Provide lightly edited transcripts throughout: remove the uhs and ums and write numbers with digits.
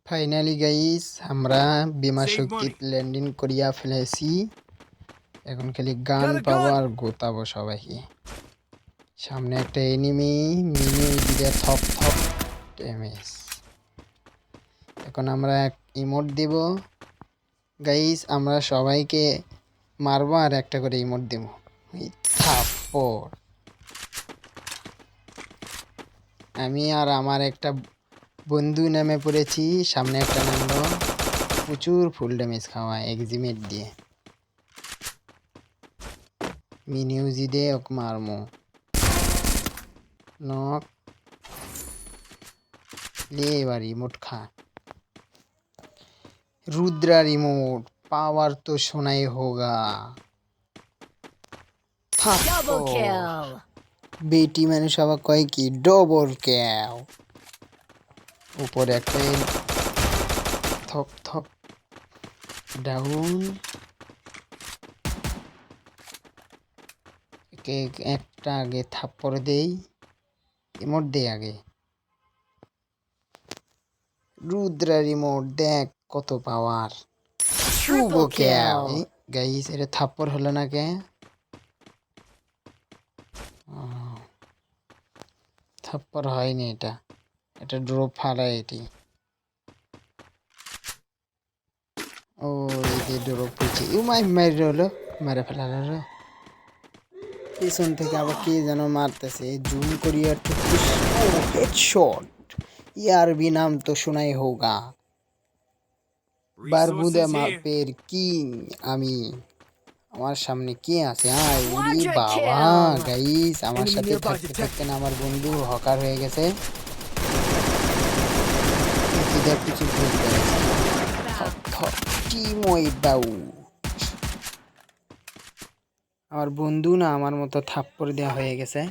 Finally guys আমরা বিমা শক্তিত ল্যান্ডিং করিয়া ফেলেছি। এখন খালি গান পাবো আর গোতাবো সবাইকে। সামনে একটা এনিমি মিনি দিলে থপ থপ ড্যামেজ। এখন আমরা এক ইমোট দিব গাইস, আমরা সবাইকে মারবো আর একটা করে ইমোট দিব। থাপ্পড়। আমি আর আমার একটা বন্ধু নেমে পড়েছি, সামনে একটা নামলো, প্রচুর ফুল ড্যামেজ খাওয়া এক্সিমেট দিয়ে। মিনিউজি দিয়ে ওকে মারমো। নক লে এবার রিমোট খা। রুদ্রা রিমোট পাওয়ার তো শোনাই হোগা। বেটি মানুষ আবার কয় কি ডবল ক্যাও। উপরে একটা থপ থপ ডাউন। একটা আগে থাপ্পড় দেই, ইমোট দেই আগে। রুদ্রা রিমোট দেখ কত পাওয়ার। শুভ ক্যাও গাইস, এটা থাপ্পড় হলো না কে? থাপ্পড় হয়নি, এটা ড্রপ ফালা। এটি ও এই ড্রপ হয়েছে। মেরে ফেলালো। পিছন থেকে আবার কে যেন মারতেছে, জুম করিয়া হেডশট। ইয়ার বি নাম তো শোনাই হোগা। বারবুদা মাপের কিং আমি। আমার সামনে কে আছে? উরি বাবা গাইস, আমার সাথে থাকতে থাকতে না আমার বন্ধু হকার হয়ে গেছে। কিছু আমার বন্ধু না আমার মতো থাপ্পড় দেওয়া হয়ে গেছে,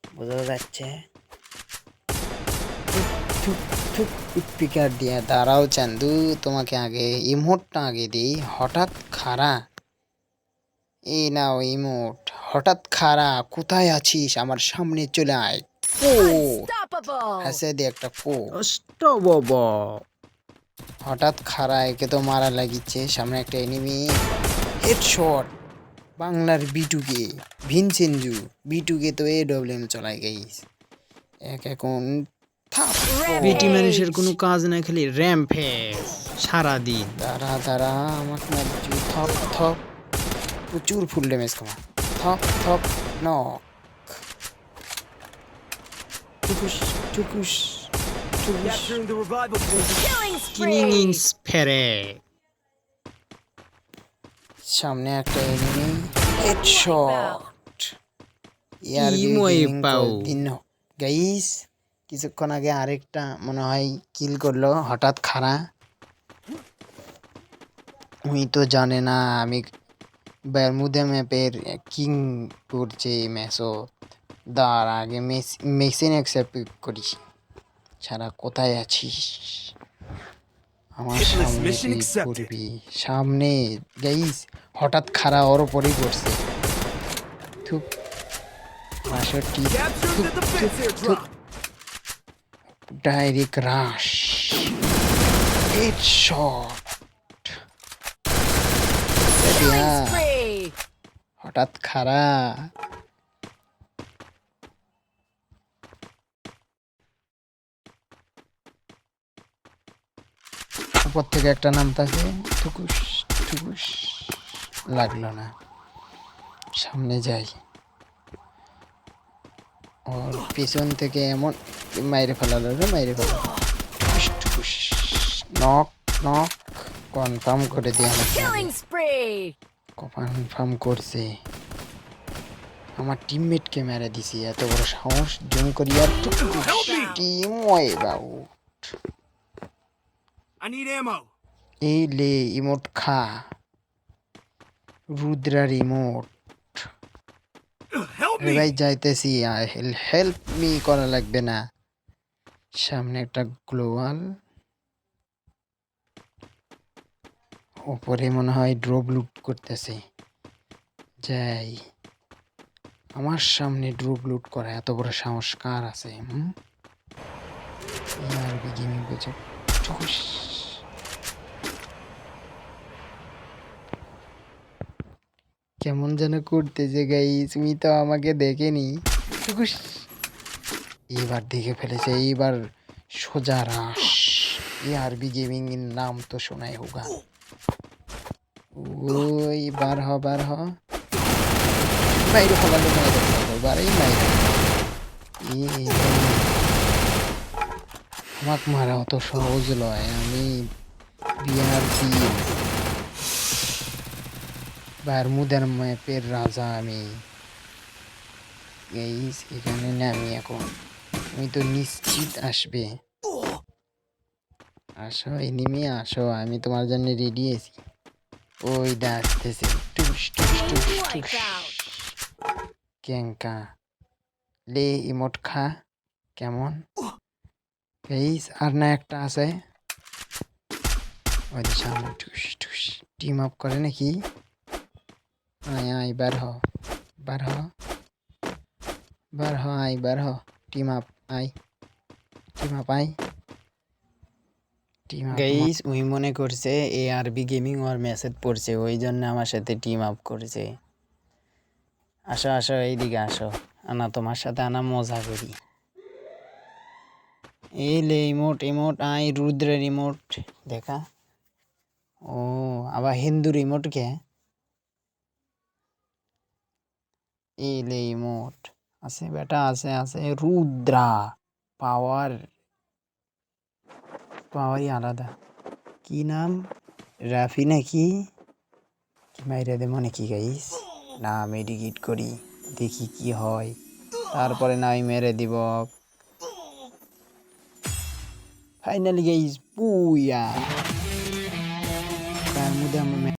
বোঝা যাচ্ছে। স্পিকার দিয়ে দাঁড়াও চান্দু, তোমাকে আগে ইমোটটা আগে দিই। হঠাৎ খাড়া, এই নাও ইমোট। হঠাৎ খাড়া, কোথায় আছিস? আমার সামনে চলে আয়। হাসে দিয়ে একটা হঠাৎ খাড়া, একে তো মারা লাগিচ্ছে। সামনে একটা এনিমি, হেডশট। বাংলার বিটুকে ভিনসেনজু, বিটুকে তো AWM চলায় গাইস। এখন বেটি মানুষের কোনো কাজ নাই, খালি র্যাম্পেজ সারাদিন। দাঁড়া আমাকে মারছি। থপ থপ, প্রচুর ফুল ড্যামেজ খাওয়া। থপ থপ নক। টুকুস টুকুস সামনে একটা এনিমি, হেডশট। গাইস কিছুক্ষণ আগে আরেকটা মনে হয় কিল করলো, হঠাৎ খাড়া। উনি তো জানে না আমি বারমুদা ম্যাপের কিং করছে ম্যাচও। দাঁড় আগে মেশিন অ্যাকসেপ্ট করিস। ছাড়া কোথায় আছিস? আমার সামনে কি করবি? সামনে গাইস হঠাৎ খাড়া ওর উপরেই পড়ছে। ডাইরেক্ট রাশ, হেডশট। হঠাৎ খাড়া, উপর থেকে একটা নামতাছে। টুকুস টুকুস লাগলো না। সামনে যাই, ওর পিছন থেকে এমন মাইরে ফেলালো। নক নক কনফার্ম করে দিয়ে কনফার্ম করছে। আমার টিমমেটকে মেরে দিছি, এত বড় সাহস। জুম করিয়া টিম ওয়াইপ আউট। এই লে ইমোট খা, রুদ্রা রিমোট। ভাই যাইতেছি, হেল্প মি করা লাগবে না। সামনে একটা গ্লোবাল, উপরে মনে হয় ড্রপ লুট করতেছে। যাই, আমার সামনে ড্রপ লুট করা এত বড় সাহস কার আছে? ঠুস। কেমন যেন করতেছে গাইস, তুমি তো আমাকে দেখেনি। ঠুস। এবার দেখে ফেলেছে, এইবার সোজা রাস। এআরবি গেমিং এর নাম তো শোনাই হোগা। ওই বার হ বার হ, বাইরে ফেলালো, বাইরে ফেলালো, বারেই বাইরে। আমাক মারা অত সহজ নয়, আমি বিআরপি বারমুদার ম্যাপের রাজা আমি। গাইস এখানে নামি এখন, তুমি তো নিশ্চিত আসবে। আসো এনিমি আসো, আমি তোমার জন্য রেডি আছি। ওই দা আসতেছে, টুস টুস টুস টুস। ক্যাঙ্কা লে ইমোট খা। কেমন গাইস, আর না একটা আছে ওই সামনে। টুস টুস, টিম আপ করে নাকি? আয় আয় বার হ, বার হ, বার হ, আয় বার হ, টিম আপ আয়, টিম আপ আয়, টিম আপ। গাইস ওই মনে করছে এআরবি গেমিং ওর মেসেজ পড়ছে, ওই জন্য আমার সাথে টিম আপ করছে। আসো আসো এইদিকে আসো, আনা তোমার সাথে আনা মজা করি। এই লে ইমোট, ইমোট আয়, রুদ্রের ইমোট দেখা। ও আবার হিন্দুর ইমোট কে? এই লে ইমোট আছে বেটা, আছে আছে। রুদ্রা পাওয়ার, পাওয়ারই আলাদা। কি নাম? রাফি নাকি? কি মাইরে দে মনে কি গাইস? না মেডিকেট করি, দেখি কি হয়, তারপরে না আমি মেরে দিব। ফাইনালি গাইস বুয়া, তার মধ্যে আমরা